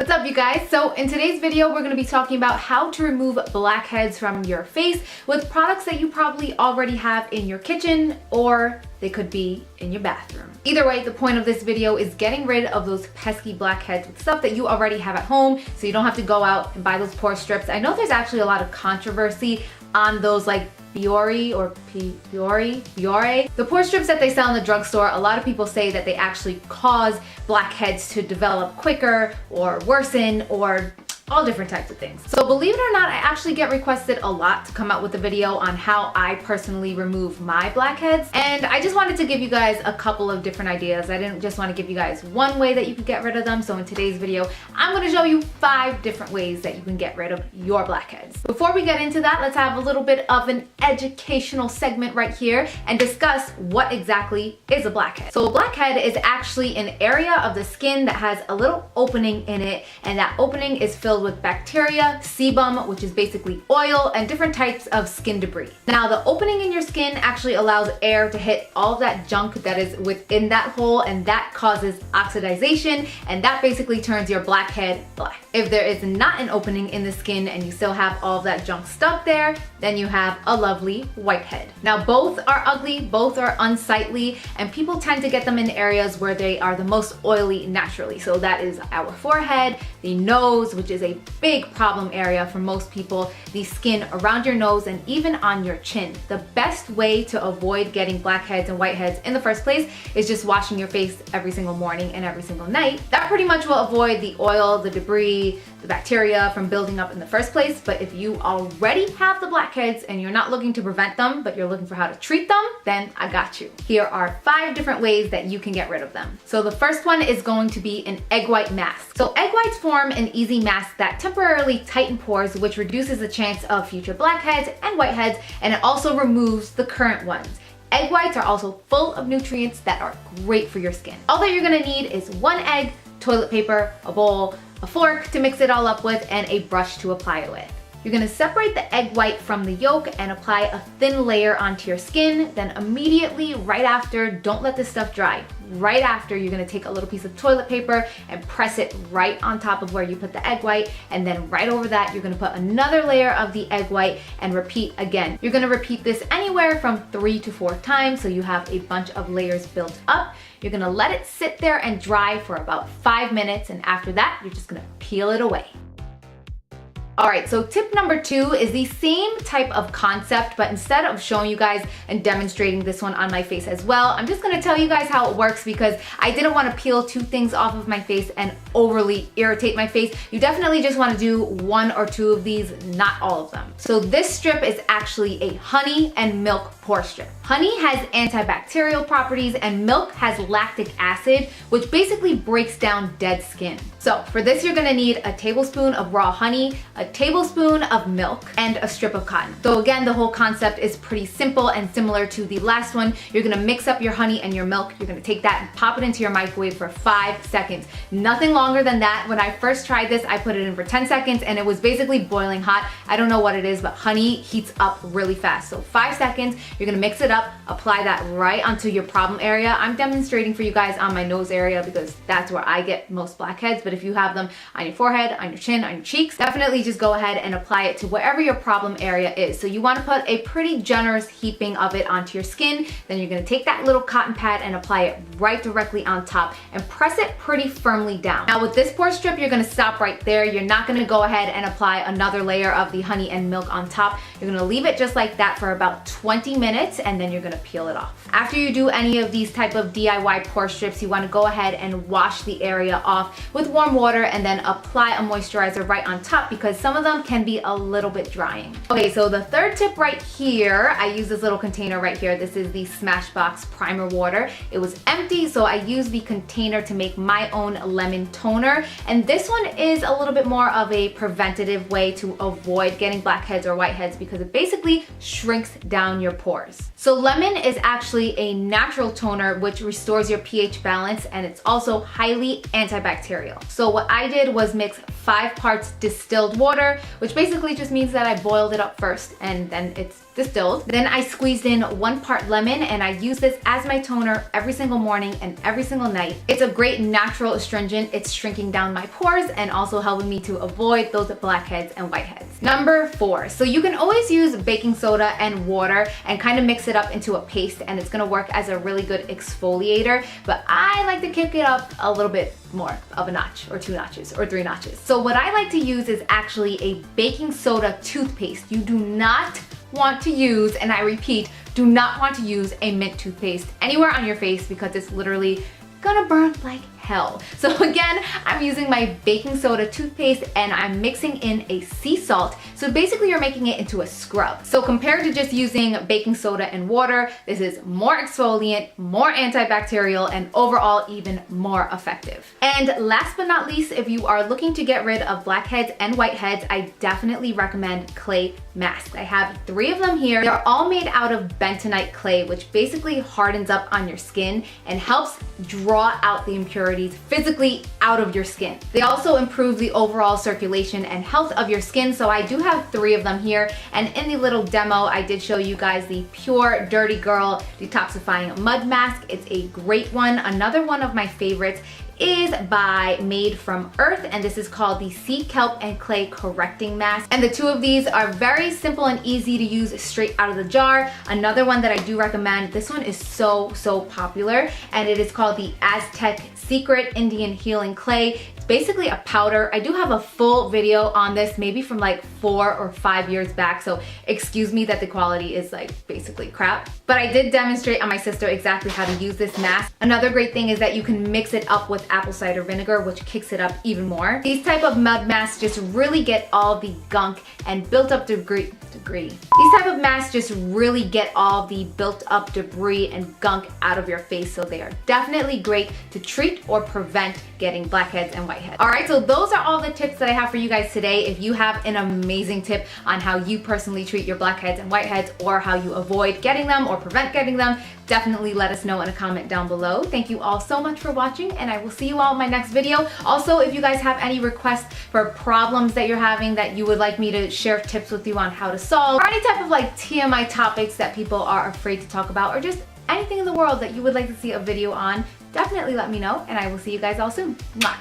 What's up, you guys? So in today's video, we're going to be talking about how to remove blackheads from your face with products that you probably already have in your kitchen, or they could be in your bathroom. Either way, the point of this video is getting rid of those pesky blackheads with stuff that you already have at home, so you don't have to go out and buy those pore strips. I know there's actually a lot of controversy on those like Biore, the pore strips that they sell in the drugstore. A lot of people say that they actually cause blackheads to develop quicker or worsen or all different types of things. So believe it or not, I actually get requested a lot to come out with a video on how I personally remove my blackheads. And I just wanted to give you guys a couple of different ideas. I didn't just want to give you guys one way that you could get rid of them. So in today's video, I'm going to show you 5 different ways that you can get rid of your blackheads. Before we get into that, let's have a little bit of an educational segment right here and discuss what exactly is a blackhead. So a blackhead is actually an area of the skin that has a little opening in it, and that opening is filled with bacteria, sebum, which is basically oil, and different types of skin debris. Now, the opening in your skin actually allows air to hit all of that junk that is within that hole, and that causes oxidization, and that basically turns your blackhead black. If there is not an opening in the skin and you still have all of that junk stuck there, then you have a lovely whitehead. Now, both are ugly, both are unsightly, and people tend to get them in areas where they are the most oily naturally. So that is our forehead, the nose, which is a big problem area for most people, the skin around your nose, and even on your chin. The best way to avoid getting blackheads and whiteheads in the first place is just washing your face every single morning and every single night. That pretty much will avoid the oil, the debris, the bacteria from building up in the first place. But if you already have the blackheads and you're not looking to prevent them, but you're looking for how to treat them, then I got you. Here are 5 different ways that you can get rid of them. So the first one is going to be an egg white mask. So egg whites form an easy mask that temporarily tighten pores, which reduces the chance of future blackheads and whiteheads, and it also removes the current ones. Egg whites are also full of nutrients that are great for your skin. All that you're gonna need is 1 egg, toilet paper, a bowl, a fork to mix it all up with, and a brush to apply it with. You're gonna separate the egg white from the yolk and apply a thin layer onto your skin. Then immediately, right after, don't let this stuff dry. Right after, you're gonna take a little piece of toilet paper and press it right on top of where you put the egg white. And then right over that, you're gonna put another layer of the egg white and repeat again. You're gonna repeat this anywhere from 3 to 4 times, so you have a bunch of layers built up. You're gonna let it sit there and dry for about 5 minutes, and after that, you're just gonna peel it away. Alright, so tip number 2 is the same type of concept, but instead of showing you guys and demonstrating this one on my face as well, I'm just gonna tell you guys how it works because I didn't want to peel 2 things off of my face and overly irritate my face. You definitely just want to do 1 or 2 of these, not all of them. So this strip is actually a honey and milk pore strip. Honey has antibacterial properties and milk has lactic acid, which basically breaks down dead skin. So for this, you're gonna need a tablespoon of raw honey, a tablespoon of milk, and a strip of cotton. So again, the whole concept is pretty simple and similar to the last one. You're gonna mix up your honey and your milk. You're gonna take that and pop it into your microwave for 5 seconds. Nothing longer than that. When I first tried this, I put it in for 10 seconds and it was basically boiling hot. I don't know what it is, but honey heats up really fast. So 5 seconds, you're gonna mix it up, apply that right onto your problem area. I'm demonstrating for you guys on my nose area because that's where I get most blackheads, but if you have them on your forehead, on your chin, on your cheeks, definitely just go ahead and apply it to wherever your problem area is. So you want to put a pretty generous heaping of it onto your skin. Then you're going to take that little cotton pad and apply it right directly on top and press it pretty firmly down. Now with this pore strip, you're going to stop right there. You're not going to go ahead and apply another layer of the honey and milk on top. You're going to leave it just like that for about 20 minutes and then you're going to peel it off. After you do any of these type of DIY pore strips, you want to go ahead and wash the area off with warm water and then apply a moisturizer right on top because some of them can be a little bit drying. Okay, so the third tip right here, I use this little container right here. This is the Smashbox primer water. It was empty, so I used the container to make my own lemon toner. And this one is a little bit more of a preventative way to avoid getting blackheads or whiteheads because it basically shrinks down your pores. So lemon is actually a natural toner which restores your pH balance, and it's also highly antibacterial. So what I did was mix 5 parts distilled water, which basically just means that I boiled it up first and then it's distilled. Then I squeezed in 1 part lemon, and I use this as my toner every single morning and every single night. It's a great natural astringent. It's shrinking down my pores and also helping me to avoid those blackheads and whiteheads. Number 4, so you can always use baking soda and water and kind of mix it up into a paste, and it's gonna work as a really good exfoliator, but I like to kick it up a little bit more of a notch, or 2 notches, or 3 notches. So what I like to use is actually a baking soda toothpaste. You do not want to use, and I repeat, do not want to use a mint toothpaste anywhere on your face because it's literally gonna burn like hell. So again, I'm using my baking soda toothpaste and I'm mixing in a sea salt. So basically you're making it into a scrub. So compared to just using baking soda and water, this is more exfoliant, more antibacterial, and overall even more effective. And last but not least, if you are looking to get rid of blackheads and whiteheads, I definitely recommend clay masks. I have 3 of them here. They're all made out of bentonite clay, which basically hardens up on your skin and helps draw out the impurities physically out of your skin. They also improve the overall circulation and health of your skin, so I do have 3 of them here, and in the little demo I did show you guys the Pure Dirty Girl Detoxifying Mud Mask. It's a great one. Another one of my favorites is by Made from Earth, and this is called the Sea Kelp and Clay Correcting Mask. And the 2 of these are very simple and easy to use straight out of the jar. Another one that I do recommend, this one is so popular, and it is called the Aztec Secret Indian Healing Clay. It's basically a powder. I do have a full video on this, maybe from like 4 or 5 years back, so excuse me that the quality is like basically crap. But I did demonstrate on my sister exactly how to use this mask. Another great thing is that you can mix it up with apple cider vinegar, which kicks it up even more. These type of mud masks just really get all the gunk and built up debris. These type of masks just really get all the built up debris and gunk out of your face, so they are definitely great to treat or prevent getting blackheads and whiteheads. All right, so those are all the tips that I have for you guys today. If you have an amazing tip on how you personally treat your blackheads and whiteheads, or how you avoid getting them or prevent getting them, definitely let us know in a comment down below. Thank you all so much for watching, and I will see you all in my next video. Also, if you guys have any requests for problems that you're having that you would like me to share tips with you on how to solve, or any type of like TMI topics that people are afraid to talk about, or just anything in the world that you would like to see a video on, definitely let me know, and I will see you guys all soon. Mwah.